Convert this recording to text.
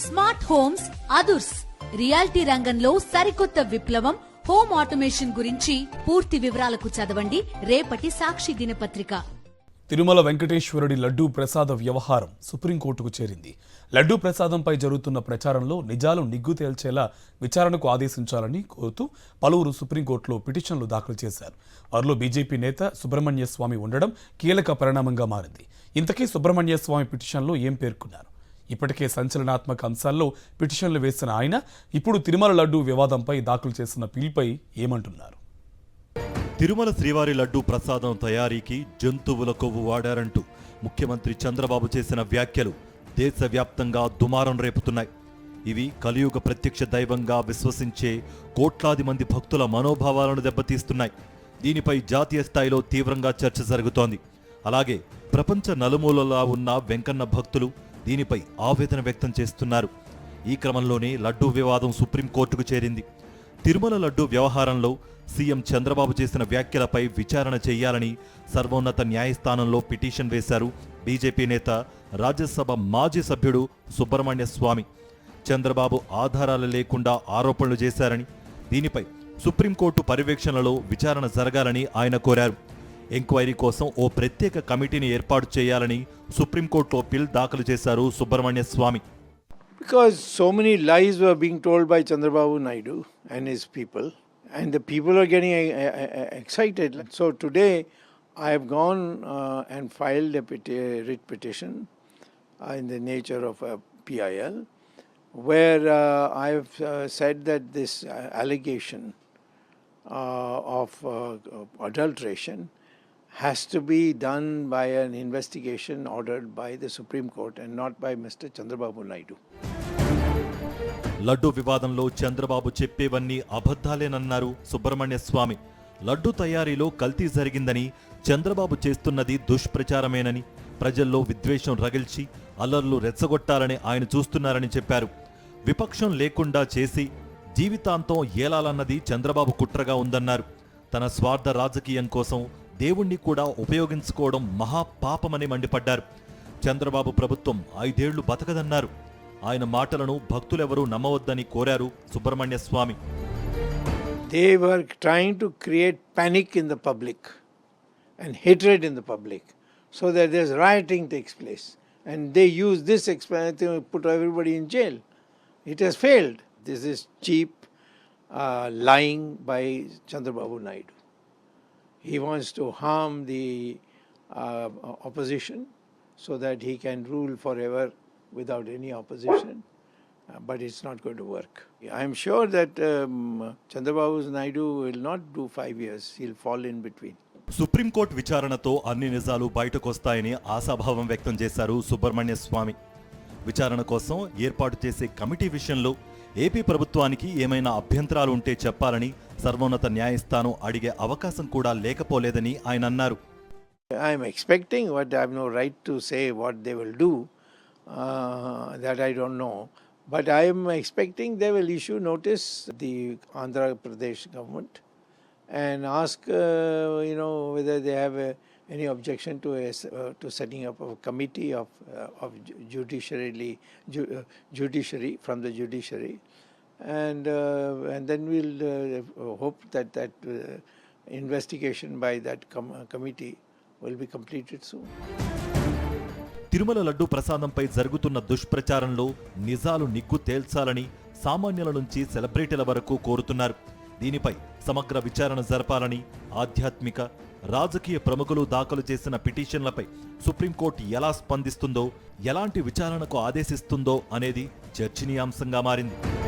Smart homes అదుర్స్ reality రంగంలో సరికొత్త విప్లవం హోమ్ ఆటోమేషన్ గురించి పూర్తి వివరాలకు చదవండి రేపటి సాక్షి దినపత్రిక. తిరుమల వెంకటేశ్వరుడి లడ్డూ ప్రసాద వ్యవహారం సుప్రీంకోర్టుకు చేరింది. లడ్డూ ప్రసాదంపై జరుగుతున్న ప్రచారంలో నిజాలు నిగ్గు తేల్చేలా విచారణకు ఆదేశించాలని కోరుతూ పలువురు సుప్రీంకోర్టులో పిటిషన్లు దాఖలు చేశారు. వారిలో బీజేపీ నేత సుబ్రహ్మణ్య స్వామి ఉండడం కీలక పరిణామంగా మారింది. ఇంతకీ సుబ్రహ్మణ్య స్వామి పిటిషన్లో ఏం పేర్కొన్నారు? ఇప్పటికే సంచలనాత్మక అంశాల్లో పిటిషన్లు వేసిన ఆయన ఇప్పుడు తిరుమల లడ్డూ వివాదంపై దాఖలు చేసిన పిల్పై ఏమంటున్నారు? తిరుమల శ్రీవారి లడ్డూ ప్రసాదం తయారీకి జంతువుల కొవ్వు వాడారంటూ ముఖ్యమంత్రి చంద్రబాబు చేసిన వ్యాఖ్యలు దేశవ్యాప్తంగా దుమారం రేపుతున్నాయి. ఇవి కలియుగ ప్రత్యక్ష దైవంగా విశ్వసించే కోట్లాది మంది భక్తుల మనోభావాలను దెబ్బతీస్తున్నాయి. దీనిపై జాతీయ స్థాయిలో తీవ్రంగా చర్చ జరుగుతోంది. అలాగే ప్రపంచ నలుమూలలా ఉన్న వెంకన్న భక్తులు దీనిపై ఆవేదన వ్యక్తం చేస్తున్నారు. ఈ క్రమంలోనే లడ్డూ వివాదం సుప్రీంకోర్టుకు చేరింది. తిరుమల లడ్డూ వ్యవహారంలో సీఎం చంద్రబాబు చేసిన వ్యాఖ్యలపై విచారణ చేయాలని సర్వోన్నత న్యాయస్థానంలో పిటిషన్ వేశారు బీజేపీ నేత, రాజ్యసభ మాజీ సభ్యుడు సుబ్రహ్మణ్య స్వామి. చంద్రబాబు ఆధారాలు లేకుండా ఆరోపణలు చేశారని, దీనిపై సుప్రీంకోర్టు పర్యవేక్షణలో విచారణ జరగాలని ఆయన కోరారు. ఎంక్వైరీ కోసం ఓ ప్రత్యేక కమిటీని ఏర్పాటు చేయాలని సుప్రీంకోర్టులో పిల్ దాఖలు చేశారు సుబ్రహ్మణ్య స్వామి. Because so many lies were being told by Chandrababu Naidu and his people, and the people are getting excited. So today I have gone and filed a writ petition in the nature of a PIL, where I have said that this allegation of adulteration has to be done by an investigation ordered by the Supreme Court and not by Mr. Chandrababu Naidu. Laddu వివాదంలో చంద్రబాబు చెప్పేవన్నీ అబద్ధాలేనన్నారు సుబ్రహ్మణ్య స్వామి. లడ్డూ తయారీలో కల్తీ జరిగిందని, చంద్రబాబు చేస్తున్నది దుష్ప్రచారమేనని, ప్రజల్లో విద్వేషం రగిల్చి అల్లర్లు రెచ్చగొట్టాలని ఆయన చూస్తున్నారని చెప్పారు. విపక్షం లేకుండా చేసి జీవితాంతం ఏలాలన్నది చంద్రబాబు కుట్రగా ఉందన్నారు. తన స్వార్థ రాజకీయం కోసం దేవుణ్ణి కూడా ఉపయోగించుకోవడం మహాపాపమని మండిపడ్డారు. చంద్రబాబు ప్రభుత్వం 5 ఏళ్లు బతకదన్నారు. ఆయన మాటలను భక్తులెవరూ నమ్మవద్దని కోరారు సుబ్రహ్మణ్య స్వామి. They were trying to create panic in the public and hatred in the public so that this rioting takes place, and they use this explanation to put everybody in jail. It has failed. This is cheap lying by Chandrababu Naidu. He wants to harm the opposition so that he can rule forever without any opposition, but it's not going to work. I am sure that Chandrababu Naidu will not do 5 years. He'll fall in between. Supreme court విచారణతో అన్ని నిజాలు బయటకొస్తాయని ఆశాభావం వ్యక్తం చేశారు సుబ్రహ్మణ్య స్వామి. విచారణ కోసం ఏర్పాటు చేసే కమిటీ విషయంలో ఏపీ ప్రభుత్వానికి ఏమైనా అభ్యంతరాలు ఉంటే చెప్పాలని సర్వోన్నత న్యాయస్థానం అడిగే అవకాశం కూడా లేకపోలేదని ఆయన అన్నారు. I am expecting, but I have no right to say what they will do. That I don't know. But I am expecting they will issue notice the Andhra Pradesh government and ask, whether they have any objection to setting up a committee of judiciary from the judiciary, and then we'll hope that investigation by that committee will be completed soon. Tirumala laddu ప్రసాదంపై జరుగుతున్న దుష్ప్రచారంలో నిజాలు నిగ్గు తేల్చాలని సామాన్యుల నుంచి సెలబ్రిటీల వరకు కోరుతున్నారు. దీనిపై సమగ్ర విచారణ జరపాలని ఆధ్యాత్మిక, రాజకీయ ప్రముఖులు దాఖలు చేసిన పిటిషన్లపై సుప్రీంకోర్టు ఎలా స్పందిస్తుందో, ఎలాంటి విచారణకు ఆదేశిస్తుందో అనేది చర్చనీయాంశంగా మారింది.